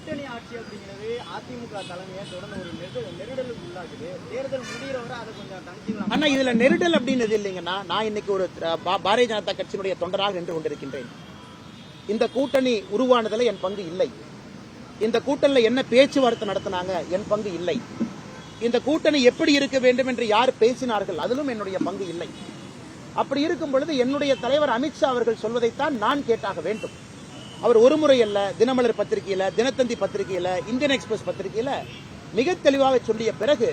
கூட்டணி ஆட்சி அப்படிங்கிறது அதிமுக தலைமையை தொடர்ந்து ஒரு நெருடலுக்கு உள்ளாகுது. தேர்தல் முடிகிற வரை அதை கொஞ்சம் தனிச்சுக்கலாம். ஆனா இதுல நெருடல் அப்படின்னு இல்லைங்கன்னா, நான் இன்னைக்கு ஒரு பாரதிய ஜனதா கட்சியினுடைய தொண்டராக நின்று கொண்டிருக்கின்றேன். இந்த கூட்டணி உருவானதுல என் பங்கு இல்லை. இந்த கூட்டணியில் என்ன பேச்சுவார்த்தை நடத்தினாங்க, என் பங்கு இல்லை. இந்த கூட்டணி எப்படி இருக்க வேண்டும் என்று யார் பேசினார்கள், அதிலும் என்னுடைய பங்கு இல்லை. அப்படி இருக்கும் பொழுது என்னுடைய தலைவர் அமித்ஷா அவர்கள் சொல்வதைத்தான் நான் கேட்டாக வேண்டும். அவர் ஒரு முறை அல்ல, தினமலர் பத்திரிகையில, தினத்தந்தி பத்திரிகையில, இந்தியன் எக்ஸ்பிரஸ் பத்திரிகையில மிக தெளிவாக சொல்லிய பிறகு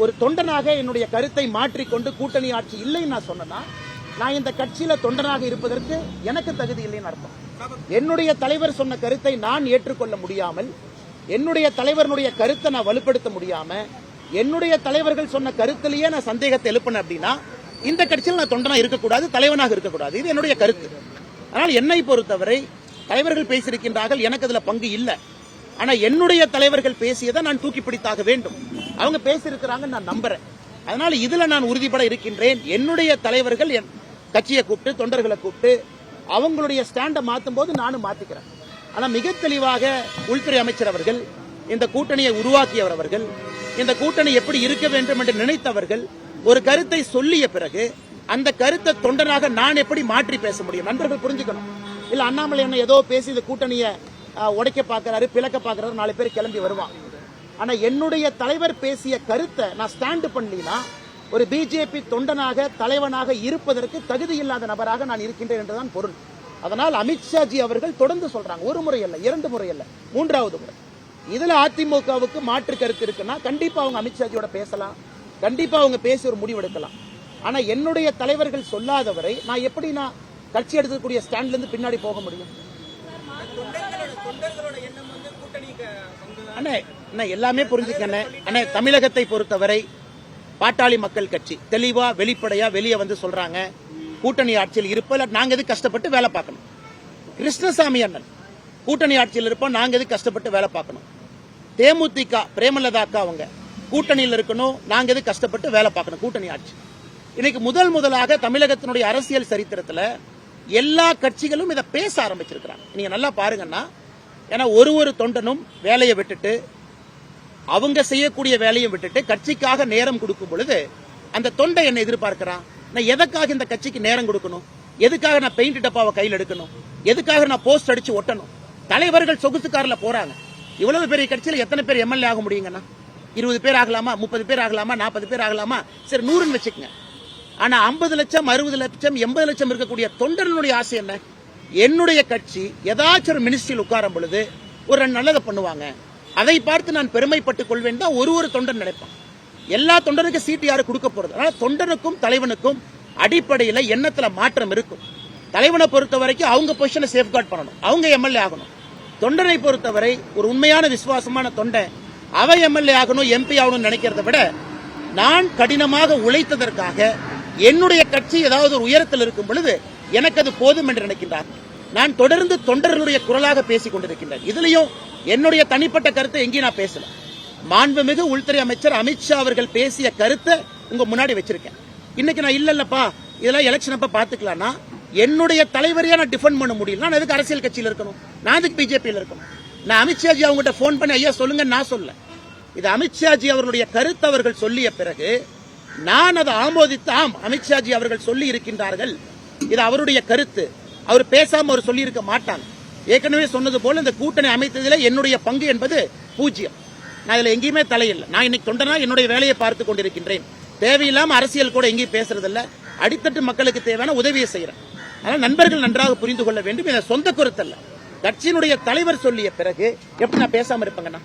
ஒரு தொண்டனாக என்னுடைய கருத்தை மாற்றிக்கொண்டு கூட்டணி ஆட்சி இல்லைன்னு நான் சொன்னா, நான் இந்த கட்சியில தொண்டனாக இருப்பதற்கு எனக்கு தகுதி இல்லைன்னு அர்த்தம். என்னுடைய தலைவர் சொன்ன கருத்தை நான் ஏற்றுக்கொள்ள முடியாமல், என்னுடைய தலைவருடைய கருத்தை நான் வலுப்படுத்த முடியாம, என்னுடைய தலைவர்கள் சொன்ன கருத்திலேயே நான் சந்தேகத்தை எழுப்பினேன் அப்படின்னா, இந்த கட்சியில் நான் தொண்டனா இருக்கக்கூடாது, தலைவனாக இருக்கக்கூடாது. இது என்னுடைய கருத்து. ஆனால் என்னை பொறுத்தவரை தலைவர்கள் பேசியிருக்கின்றார்கள், எனக்கு அதுல பங்கு இல்லை. ஆனா என்னுடைய தலைவர்கள் பேசியதை நான் தூக்கி பிடித்தாக வேண்டும். அவங்க பேசியிருக்கிறாங்க, நான் நம்புறேன். அதனால இதுல நான் உறுதிப்பட இருக்கின்றேன். என்னுடைய தலைவர்கள் கட்சியை கூப்பிட்டு, தொண்டர்களை கூப்பிட்டு அவங்களுடைய ஸ்டாண்டை மாற்றும் போது நானும் மாத்திக்கிறேன். ஆனா மிக தெளிவாக உள்துறை அமைச்சர் அவர்கள், இந்த கூட்டணியை உருவாக்கியவர் அவர்கள், இந்த கூட்டணி எப்படி இருக்க வேண்டும் என்று நினைத்தவர்கள் ஒரு கருத்தை சொல்லிய பிறகு அந்த கருத்தை தொண்டனாக நான் எப்படி மாற்றி பேச முடியும்? நண்பர்கள் புரிஞ்சுக்கணும். இல்ல அண்ணாமலை என்ன ஏதோ பேசி இந்த கூட்டணியை உடைக்க பாக்குறாரு, பிளக்க பாக்குறாரு, 4 பேர் கிளம்பி வருவான். ஆனா என்னுடைய தலைவர் பேசிய கருத்தை நான் ஸ்டாண்ட் பண்ணலினா ஒரு பிஜேபி தொண்டனாக தலைவனாக இருப்பதற்கு தகுதி இல்லாத நபராக நான் இருக்கின்றேன் என்றுதான் பொருள். அதனால் அமித்ஷாஜி அவர்கள் தொடர்ந்து சொல்றாங்க, ஒரு முறை அல்ல, 2 முறை அல்ல, 3வது முறை. இதுல அதிமுகவுக்கு மாற்று கருத்து இருக்குன்னா கண்டிப்பா அவங்க அமித்ஷாஜியோட பேசலாம், கண்டிப்பா அவங்க பேசி ஒரு முடிவு எடுக்கலாம். ஆனா என்னுடைய தலைவர்கள் சொல்லாதவரை நான் எப்படி நான் கட்சி எடுக்கக்கூடிய ஸ்டாண்ட்ல இருந்து பின்னாடி போக முடியும்? அண்ணா எல்லாமே புரிஞ்சுக்கண்ணே. அண்ணா தமிழகத்தை பொறுத்தவரை பாட்டாளி மக்கள் கட்சி தெளிவா வெளிப்படையா வெளியே வந்து சொல்றாங்க, கூட்டணி ஆட்சியில் இருப்ப நாங்க எது கஷ்டப்பட்டு வேலை பார்க்கணும். கிருஷ்ணசாமி அண்ணன் கூட்டணி ஆட்சியில் இருப்போம், நாங்க எது கஷ்டப்பட்டு வேலை பார்க்கணும். தேமுதிக பிரேமலதா அக்கா அவங்க கூட்டணியில் இருக்கணும், நாங்க எது கஷ்டப்பட்டு வேலை பார்க்கணும். கூட்டணி ஆட்சி இன்னைக்கு முதலாக தமிழகத்தினுடைய அரசியல் சரித்திரத்துல எல்லா கட்சிகளும் இதை பேச ஆரம்பிச்சிருக்கிறாங்க. நீங்க நல்லா பாருங்கன்னா, ஏன்னா ஒரு தொண்டனும் வேலையை விட்டுட்டு, அவங்க செய்யக்கூடிய வேலையை விட்டுட்டு கட்சிக்காக நேரம் கொடுக்கும் பொழுது அந்த தொண்டை என்ன எதிர்பார்க்கிறான்? நான் எதுக்காக இந்த கட்சிக்கு நேரம் கொடுக்கணும்? எதுக்காக நான் பெயிண்ட் டப்பாவை கையில் எடுக்கணும்? எதுக்காக நான் போஸ்ட் அடிச்சு ஒட்டணும்? தலைவர்கள் சொகுசு கார்ல போறாங்க. இவ்வளவு பெரிய கட்சியில் எத்தனை பேர் எம்எல்ஏ ஆக முடியுங்கன்னா? 20 பேர் ஆகலாமா, 30 பேர் ஆகலாமா, 40 பேர் ஆகலாமா? சரி 100ன்னு வச்சுக்கங்க. ஆனா 50 லட்சம், 60 லட்சம், 80 லட்சம் இருக்கக்கூடிய தொண்டர்களுடைய ஆசை என்ன? என்னுடைய கட்சி ஏதாச்சும் ஒரு மினிஸ்ட்ரியில் உட்காரும் பொழுது ஒரு நல்லதை பண்ணுவாங்க, அதை பார்த்து நான் பெருமைப்பட்டுக் கொள்வேன் தான் ஒரு தொண்டன் நினைப்பான். எல்லா தொண்டனுக்கும் சீட்டு யாரு கொடுக்க போறது? அதனால தொண்டனுக்கும் தலைவனுக்கும் அடிப்படையில் எண்ணத்துல மாற்றம் இருக்கும். தலைவனை பொறுத்த வரைக்கும் அவங்க பொசிஷனை சேஃப்கார்ட் பண்ணணும், அவங்க எம்எல்ஏ ஆகணும். தொண்டனை பொறுத்தவரை ஒரு உண்மையான விசுவாசமான தொண்டை அவ எம்எல்ஏ ஆகணும், எம்பி ஆகணும்னு நினைக்கிறத விட, நான் கடினமாக உழைத்ததற்காக என்னுடைய கட்சி ஏதாவது ஒரு உயரத்தில் இருக்கும் பொழுது எனக்கு அது போதும் என்று நினைக்கின்றார். நான் தொடர்ந்து தொண்டர்களுடைய குரலாக பேசிக் கொண்டிருக்கின்றேன். இதுலயும் என்னுடைய தனிப்பட்ட கருத்தை எங்கேயும் நான் பேசல. மாண்புமிகு உள்துறை அமைச்சர் அமித்ஷா அவர்கள் பேசிய கருத்தை உங்க முன்னாடி வச்சிருக்கேன். இன்னைக்கு நான் இல்லப்பா இதெல்லாம் எலெக்ஷன் அப்ப பாத்துக்கலாம்னா என்னுடைய தலைவரையா நான் டிஃபெண்ட் பண்ண முடியல. நான் எதுக்கு அரசியல் கட்சியில் இருக்கணும்? நான் எதுக்கு பிஜேபியில் இருக்கணும்? நான் அமித்ஷாஜி அவங்ககிட்ட போன் பண்ணி ஐயா சொல்லுங்க நான் சொல்ல. இது அமித்ஷாஜி அவர்களுடைய கருத்து அவர்கள் சொல்லிய பிறகு நான் அதை ஆமோதித்து, ஆம் அமித்ஷாஜி அவர்கள் சொல்லி இருக்கின்றார்கள், இது அவருடைய கருத்து, அவர் பேசாம அவர் சொல்லி இருக்க மாட்டாங்க. ஏற்கனவே சொன்னது போல இந்த கூட்டணி அமைத்ததில் என்னுடைய பங்கு என்பது 0. நான் இதுல எங்கேயுமே தலையில்லை. நான் இன்னைக்கு தொண்டனா என்னுடைய வேலையை பார்த்து கொண்டிருக்கின்றேன். தேவையில்லாம அரசியல் கூட எங்கேயும் பேசுறதில்ல. அடித்தட்டு மக்களுக்கு தேவையான உதவியை செய்யறேன். அதனால் நண்பர்கள் நன்றாக புரிந்து கொள்ள வேண்டும், இதை சொந்த கருத்தல்ல. கட்சியினுடைய தலைவர் சொல்லிய பிறகு எப்படி நான் பேசாம இருப்பேங்கண்ணா?